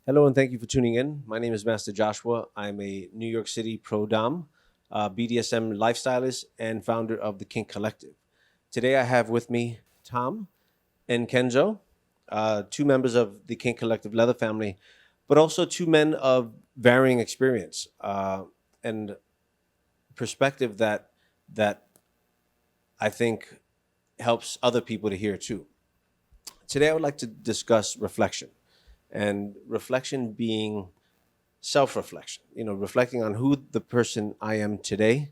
Hello and thank you for tuning in. My name is Master Joshua. I'm a New York City pro dom, BDSM lifestylist, and founder of the Kink Collective. Today I have with me Tom and Kenzo, two members of the Kink Collective leather family, but also two men of varying experience and perspective that I think helps other people to hear too. Today I would like to discuss reflection, and reflection being self-reflection, reflecting on who the person I am today,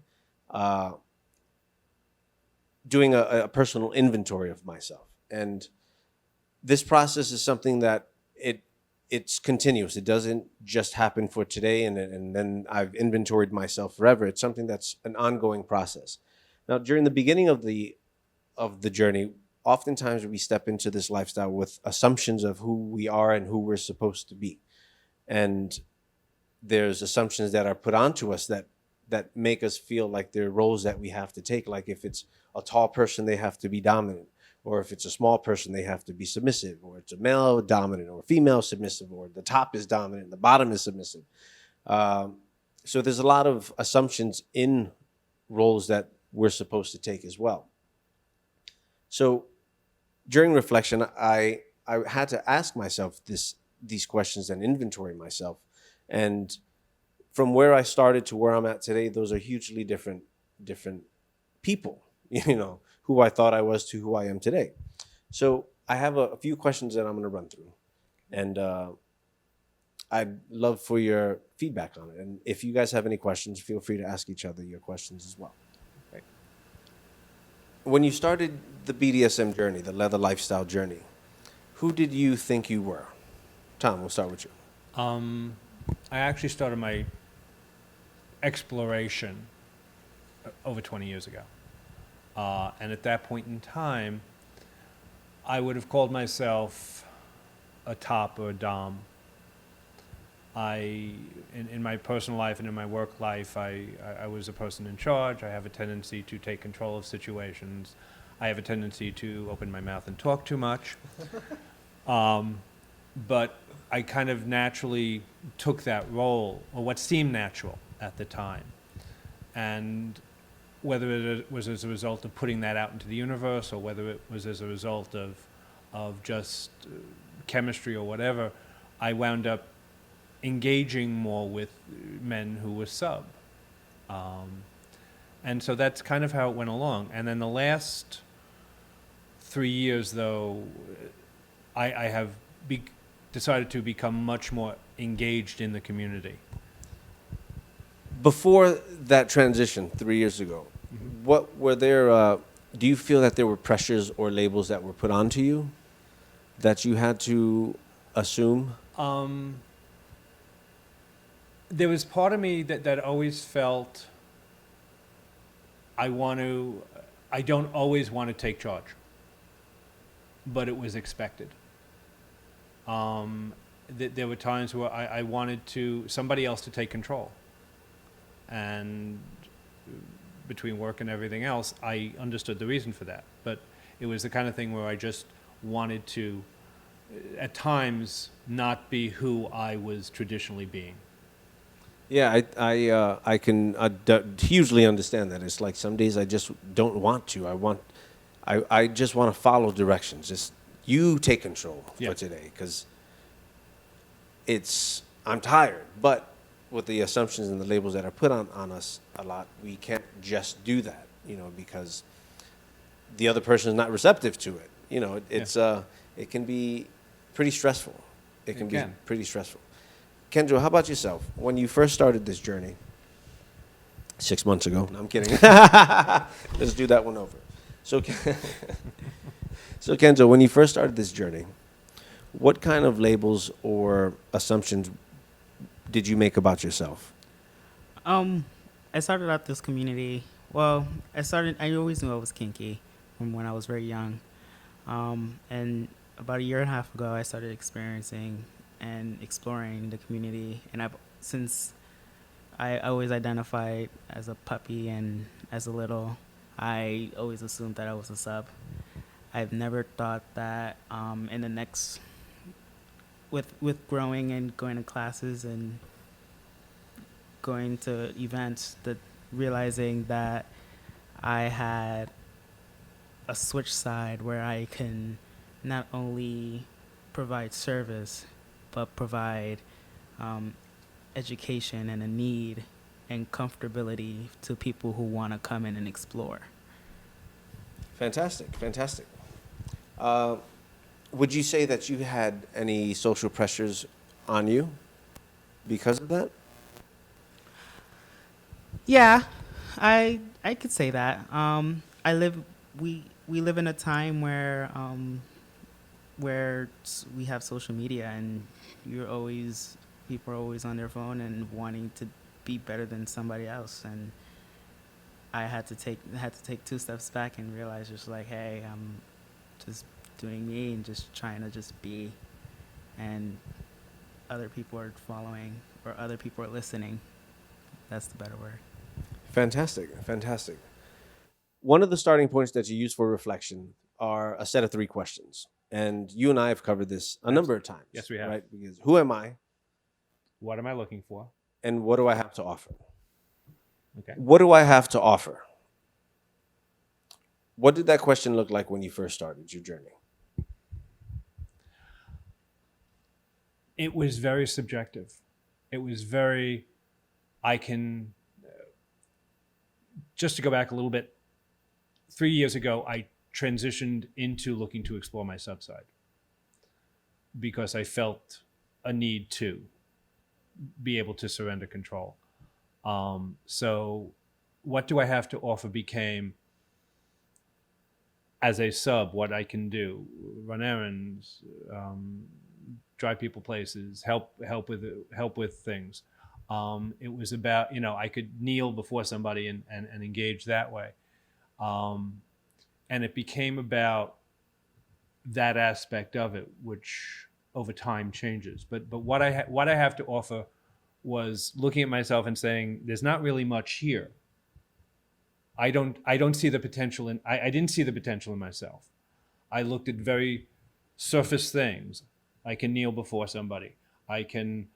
uh, doing a personal inventory of myself. And this process is something that it's continuous. It doesn't just happen for today and then I've inventoried myself forever. It's something that's an ongoing process. Now, during the beginning of the journey, oftentimes we step into this lifestyle with assumptions of who we are and who we're supposed to be. And there's assumptions that are put onto us that make us feel like there are roles that we have to take. Like if it's a tall person, they have to be dominant, or if it's a small person, they have to be submissive, or it's a male dominant or female submissive, or the top is dominant, the bottom is submissive. Um, so there's a lot of assumptions in roles that we're supposed to take as well. So during reflection, I had to ask myself these questions and inventory myself. And from where I started to where I'm at today, those are hugely different people, who I thought I was to who I am today. So I have a few questions that I'm going to run through, and I'd love for your feedback on it. And if you guys have any questions, feel free to ask each other your questions as well. Okay. When you started the BDSM journey, the leather lifestyle journey, who did you think you were? Tom, we'll start with you. Um, I actually started my exploration over 20 years ago. And at that point in time, I would have called myself a top or a dom. In my personal life and in my work life, I was a person in charge. I have a tendency to take control of situations. I have a tendency to open my mouth and talk too much. But I kind of naturally took that role, or what seemed natural at the time. And whether it was as a result of putting that out into the universe, or whether it was as a result of just chemistry or whatever, I wound up engaging more with men who were sub. And so that's kind of how it went along. And then the last 3 years, though, I have decided to become much more engaged in the community. Before that transition 3 years ago, what were there? Do you feel that there were pressures or labels that were put onto you that you had to assume? There was part of me that always felt I don't always want to take charge, but it was expected. There were times where I wanted somebody else to take control. And between work and everything else, I understood the reason for that. But it was the kind of thing where I just wanted to, at times, not be who I was traditionally being. Yeah, I can hugely understand that. It's like some days I just don't want to. I just want to follow directions. Just you take control Yeah. for today because I'm tired. But with the assumptions and the labels that are put on us a lot, we can't just do that, because the other person is not receptive to it. It can be pretty stressful. It can be pretty stressful. Kendra, how about yourself? When you first started this journey, 6 months ago. No, I'm kidding. Let's do that one over. So, so Kenzo, when you first started this journey, what kind of labels or assumptions did you make about yourself? Um, I started out this community. Well, I always knew I was kinky from when I was very young. And about a year and a half ago, I started experiencing and exploring the community. And since I always identified as a puppy and as a little, I always assumed that I was a sub. I've never thought that in the next with growing and going to classes and going to events, that realizing that I had a switch side where I can not only provide service but provide um, education and a need and comfortability to people who want to come in and explore. Fantastic, fantastic. Uh, would you say that you had any social pressures on you because of that? Yeah, I could say that. We live in a time where we have social media, and you're always people are always on their phone and wanting to be better than somebody else. And I had to take two steps back and realize, just like, hey, I'm just doing me and just trying to just be, and other people are following or other people are listening. That's the better word. Fantastic, fantastic. One of the starting points that you use for reflection are a set of three questions. And you and I have covered this a number of times. Yes, we have. Right? Because who am I What am I looking for? and what do I have to offer? Okay. What do I have to offer? What did that question look like when you first started your journey? It was very subjective. It was very, I can, just to go back a little bit, 3 years ago, I transitioned into looking to explore my subside because I felt a need to be able to surrender control. So what do I have to offer became, as a sub, what I can do: run errands, drive people places, help with things. It was about, I could kneel before somebody and engage that way, and it became about that aspect of it, which over time changes. But what I have to offer was looking at myself and saying, there's not really much here. I don't see the potential in I didn't see the potential in myself. I looked at very surface things. I can kneel before somebody. I can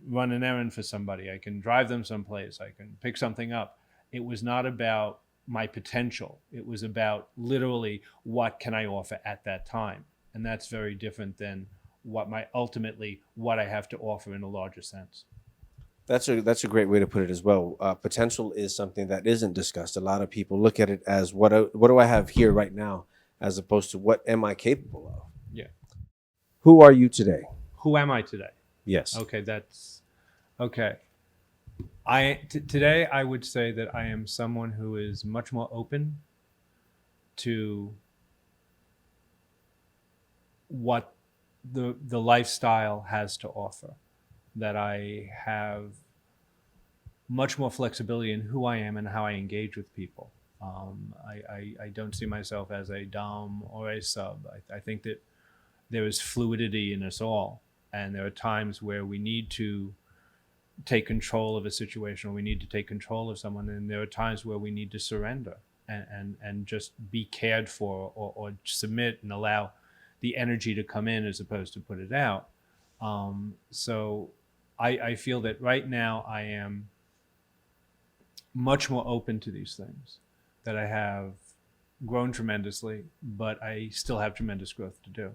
run an errand for somebody. I can drive them someplace. I can pick something up. It was not about my potential. It was about literally what can I offer at that time. And that's very different than what I have to offer in a larger sense. That's a great way to put it as well. Potential is something that isn't discussed. A lot of people look at it as what do I have here right now, as opposed to what am I capable of. Yeah. Who are you today? Who am I today? Yes. Okay, that's okay. Today I would say that I am someone who is much more open to what the lifestyle has to offer. That I have much more flexibility in who I am and how I engage with people. I don't see myself as a dom or a sub. I think that there is fluidity in us all, and there are times where we need to take control of a situation, or we need to take control of someone, and there are times where we need to surrender and just be cared for, or submit and allow the energy to come in as opposed to put it out. So I feel that right now I am much more open to these things, that I have grown tremendously, but I still have tremendous growth to do.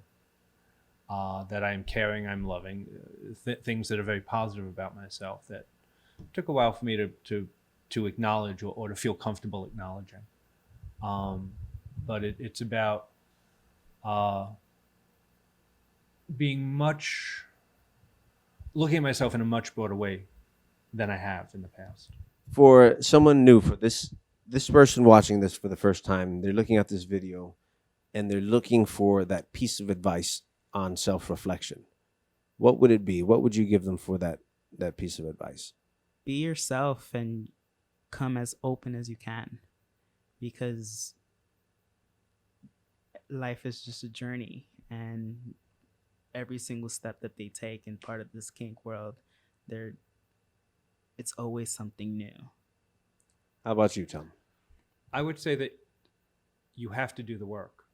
That I am caring, I'm loving, things that are very positive about myself that took a while for me to acknowledge, or to feel comfortable acknowledging. But it's about looking at myself in a much broader way than I have in the past. For someone new, for this person watching this for the first time, they're looking at this video and they're looking for that piece of advice on self-reflection. What would it be? What would you give them for that piece of advice? Be yourself and come as open as you can, because life is just a journey, and every single step that they take in part of this kink world, it's always something new. How about you, Tom? I would say that you have to do the work.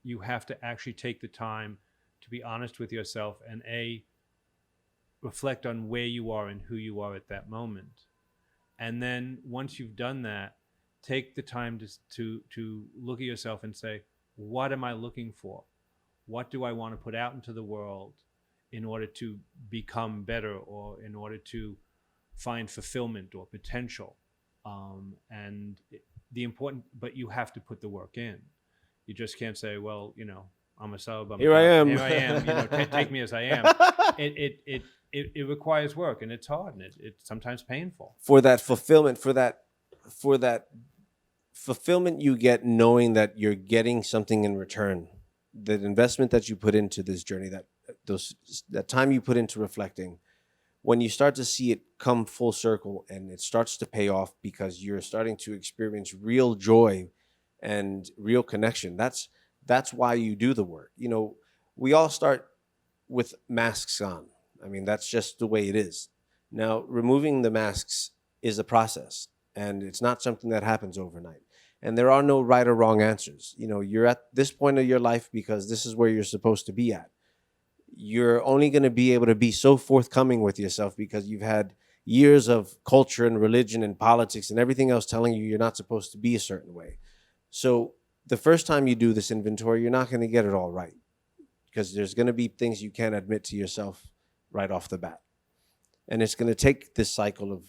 You have to actually take the time to be honest with yourself and reflect on where you are and who you are at that moment. And then once you've done that, take the time to look at yourself and say, what am I looking for? What do I want to put out into the world in order to become better, or in order to find fulfillment or potential? But you have to put the work in. You just can't say, well, I'm a sub. Here I am. Here I am. Take me as I am. It requires work, and it's hard, and it's sometimes painful. For that fulfillment, for that fulfillment you get knowing that you're getting something in return, the investment that you put into this journey, that time you put into reflecting, when you start to see it come full circle and it starts to pay off because you're starting to experience real joy and real connection, that's why you do the work. We all start with masks on. I mean, that's just the way it is. Now, removing the masks is a process, and it's not something that happens overnight. And there are no right or wrong answers. You're at this point of your life because this is where you're supposed to be at. You're only going to be able to be so forthcoming with yourself because you've had years of culture and religion and politics and everything else telling you you're not supposed to be a certain way. So the first time you do this inventory, you're not going to get it all right because there's going to be things you can't admit to yourself right off the bat. And it's going to take this cycle of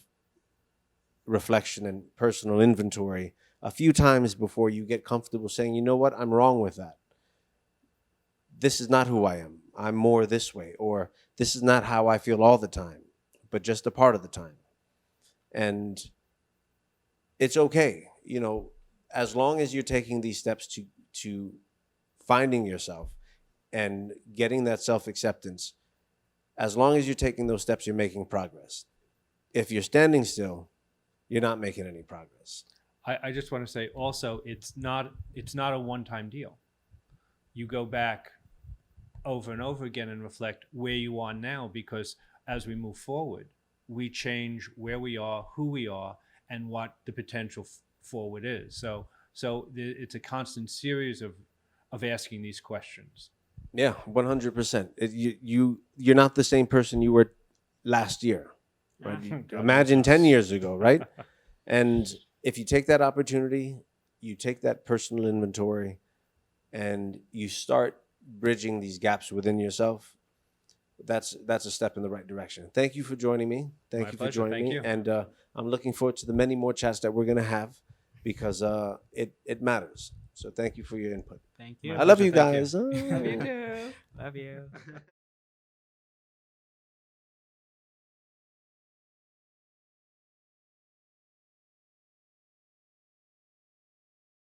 reflection and personal inventory a few times before you get comfortable saying, you know what, I'm wrong with that. This is not who I am. I'm more this way. Or this is not how I feel all the time, but just a part of the time. And it's okay. As long as you're taking these steps to finding yourself and getting that self-acceptance, as long as you're taking those steps, you're making progress. If you're standing still, you're not making any progress. I just want to say also, it's not a one-time deal. You go back over and over again and reflect where you are now, because as we move forward, we change where we are, who we are, and what the potential forward is. So it's a constant series of asking these questions. Yeah, 100%. You're not the same person you were last year. Right? Imagine 10 years ago, right? And if you take that opportunity, you take that personal inventory, and you start bridging these gaps within yourself, that's a step in the right direction. Thank you for joining me. Thank you for joining me. And I'm looking forward to the many more chats that we're going to have because it matters. So thank you for your input. Thank you. I love you Thank you. guys. Love you too. Love you.